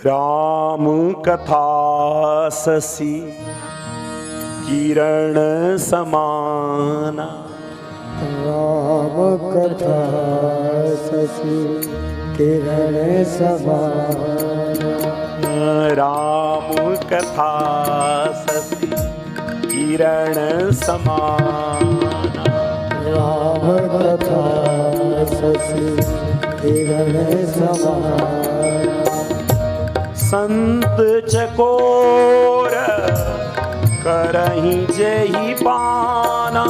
राम कथा शशि किरण समाना। राम कथा शशि किरण समाना। राम कथा शशि किरण समाना। राम कथा शशि किरण समाना। संत चकोर करहीं जेहि पाना।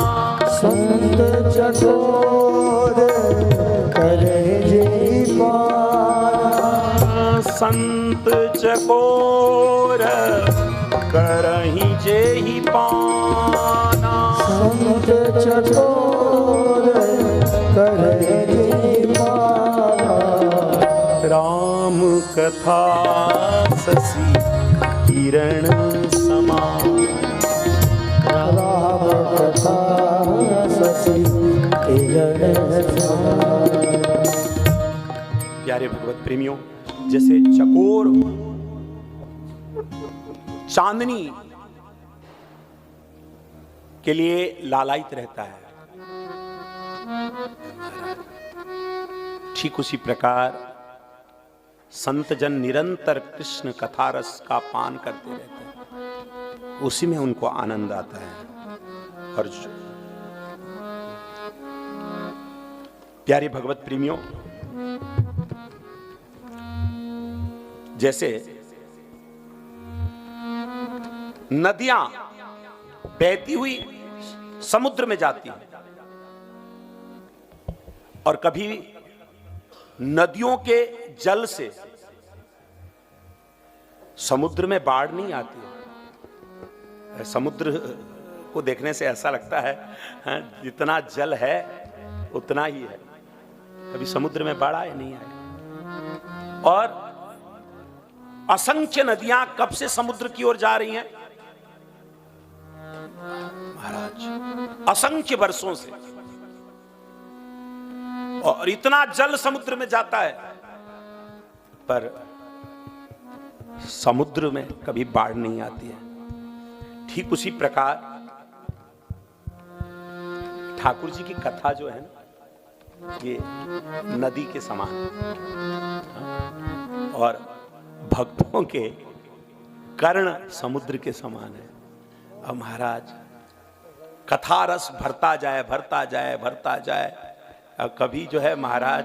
संत चकोर करहीं जेहि पाना। संत चकोर करहीं जेहि पाना। संत चकोर करहीं जेहि पाना। राम कथा शशि किरण समाना। राम कथा शशि किरण समाना। प्यारे भगवत प्रेमियों, जैसे चकोर चांदनी के लिए लालायित रहता है, ठीक उसी प्रकार संत जन निरंतर कृष्ण कथा रस का पान करते रहते हैं, उसी में उनको आनंद आता है। और प्यारे भगवत प्रेमियों, जैसे नदियां बहती हुई समुद्र में जाती हैं और कभी नदियों के जल से समुद्र में बाढ़ नहीं आती है। समुद्र को देखने से ऐसा लगता है जितना जल है उतना ही है, कभी समुद्र में बाढ़ आए नहीं आए। और असंख्य नदियां कब से समुद्र की ओर जा रही हैं महाराज? असंख्य वर्षों से। और इतना जल समुद्र में जाता है, पर समुद्र में कभी बाढ़ नहीं आती है। ठीक उसी प्रकार ठाकुर जी की कथा जो है ना, ये नदी के समान, और भक्तों के कर्ण समुद्र के समान है। अब महाराज कथा रस भरता जाए भरता जाए भरता जाए। अब कभी जो है महाराज,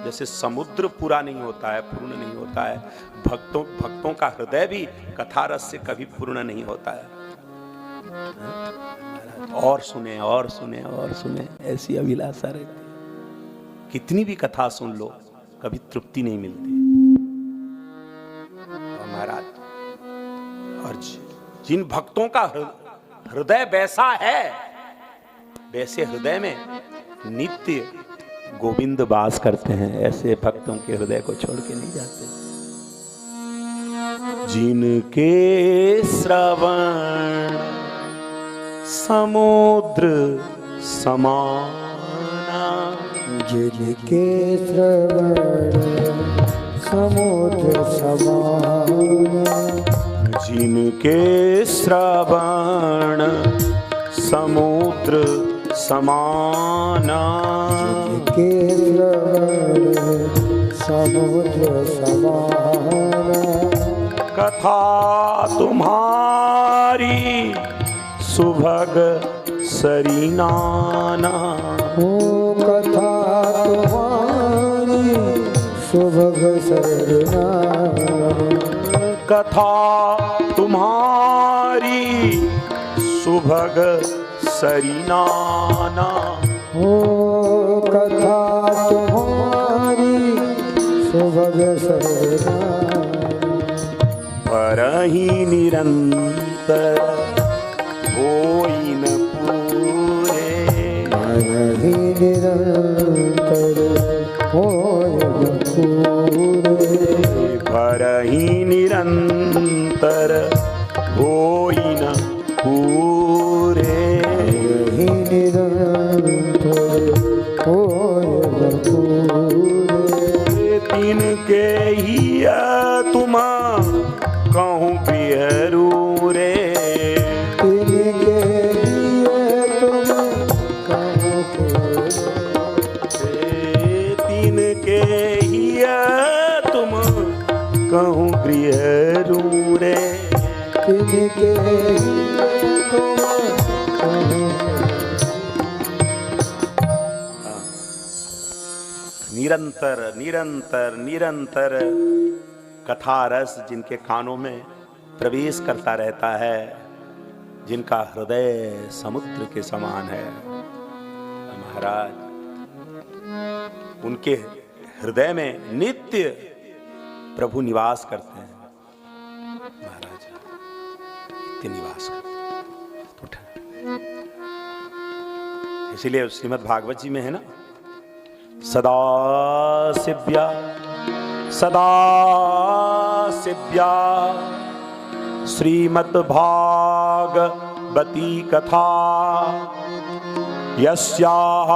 जैसे समुद्र पूरा नहीं होता है, पूर्ण नहीं होता है, भक्तों का हृदय भी कथा रस से कभी पूर्ण नहीं होता है। और सुने और सुने और सुने, ऐसी अभिलाषा रहती। कितनी भी कथा सुन लो, कभी तृप्ति नहीं मिलती महाराज। और जिन भक्तों का हृदय वैसा है, वैसे हृदय में नित्य गोविंद वास करते हैं, ऐसे भक्तों के हृदय को छोड़ के नहीं जाते। जिनके श्रवण समुद्र समाना। जिनके श्रवण समुद्र समाना। जिनके श्रवण समुद्र समाना। जिनके श्रवण समुद्र समाना। कथा तुम्हारी सुभग सरीनाना। ओ कथा तुम्हारी सुभग सरीनाना। कथा तुम्हारी सुभग सरीनाना। ओ कथा तुम्हारी सुभग सरीनाना। परहीं निरंतर होई न पूरे। परहीं निरंतर होई न पूरे। परहीं निरंतर होई न पूरे। परहीं निरंतर होई न पूरे। तिनके ही हिया तुम कहूँ बिहरू रे। तिनके हिये तुम कहूँ तिनके हिया तुम कहूँ बिहरू रे। तिनके हिये तुम कहूँ। निरंतर निरंतर निरंतर कथा रस जिनके कानों में प्रवेश करता रहता है, जिनका हृदय समुद्र के समान है महाराज, उनके हृदय में नित्य प्रभु निवास करते हैं महाराज, नित्य निवास करते हैं। इसीलिए श्रीमद् भागवत जी में है ना, सदा शिव्या श्रीमद् भागवती कथा यस्याः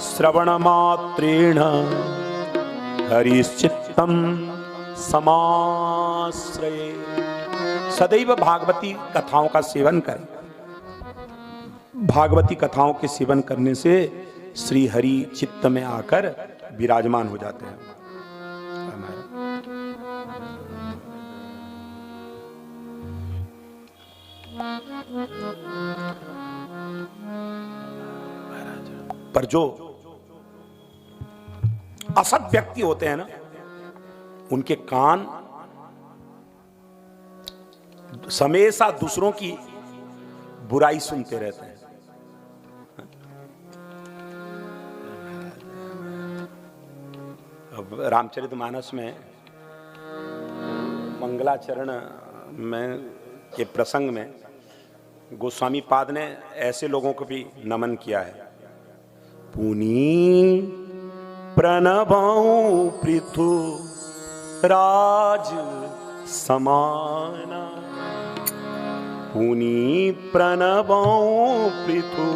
श्रवणमात्रेण हरिश्चित्तं समाश्रये। सदैव भागवती कथाओं का सेवन करें। भागवती कथाओं के सेवन करने से श्री हरि चित्त में आकर विराजमान हो जाते हैं। पर जो असत व्यक्ति होते हैं ना, उनके कान हमेशा दूसरों की बुराई सुनते रहते हैं। अब रामचरितमानस में मंगलाचरण में के प्रसंग में गोस्वामी पाद ने ऐसे लोगों को भी नमन किया है। पुनी प्रणभौ पृथु राज समाना। पुनी प्रणभौ पृथु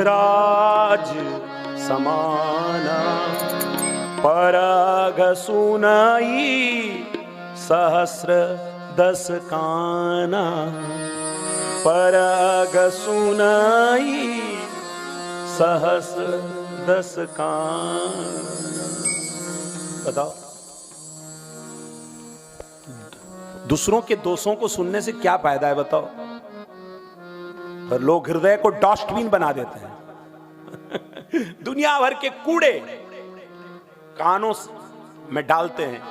राज समाना। परग सुनाई सहस्र दस काना। परग सुनाई सहस्र दस काना। बताओ, दूसरों के दोषों को सुनने से क्या फायदा है बताओ। पर लोग हृदय को डस्टबिन बना देते हैं। दुनिया भर के कूड़े कानों में डालते हैं।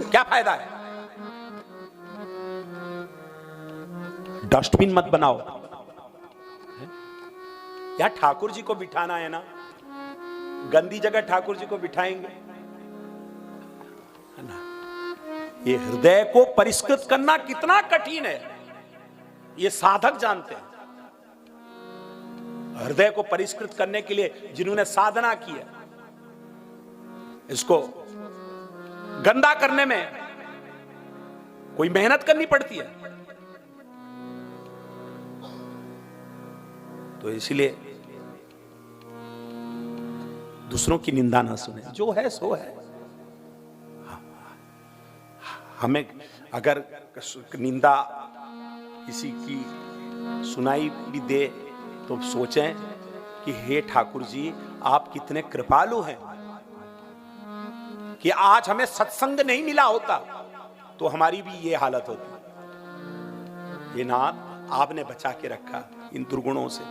क्या फायदा है? डस्टबिन मत बनाओ। यहां ठाकुर जी को बिठाना है ना, गंदी जगह ठाकुर जी को बिठाएंगे है ना। ये हृदय को परिष्कृत करना कितना कठिन है, ये साधक जानते हैं। हृदय को परिष्कृत करने के लिए जिन्होंने साधना की है, इसको गंदा करने में कोई मेहनत करनी पड़ती है। तो इसलिए दूसरों की निंदा ना सुने, जो है सो है। हमें अगर निंदा किसी की सुनाई भी दे तो सोचें कि हे ठाकुर जी, आप कितने कृपालु हैं कि आज हमें सत्संग नहीं मिला होता तो हमारी भी ये हालत होती। ये नाथ आपने बचा के रखा इन दुर्गुणों से।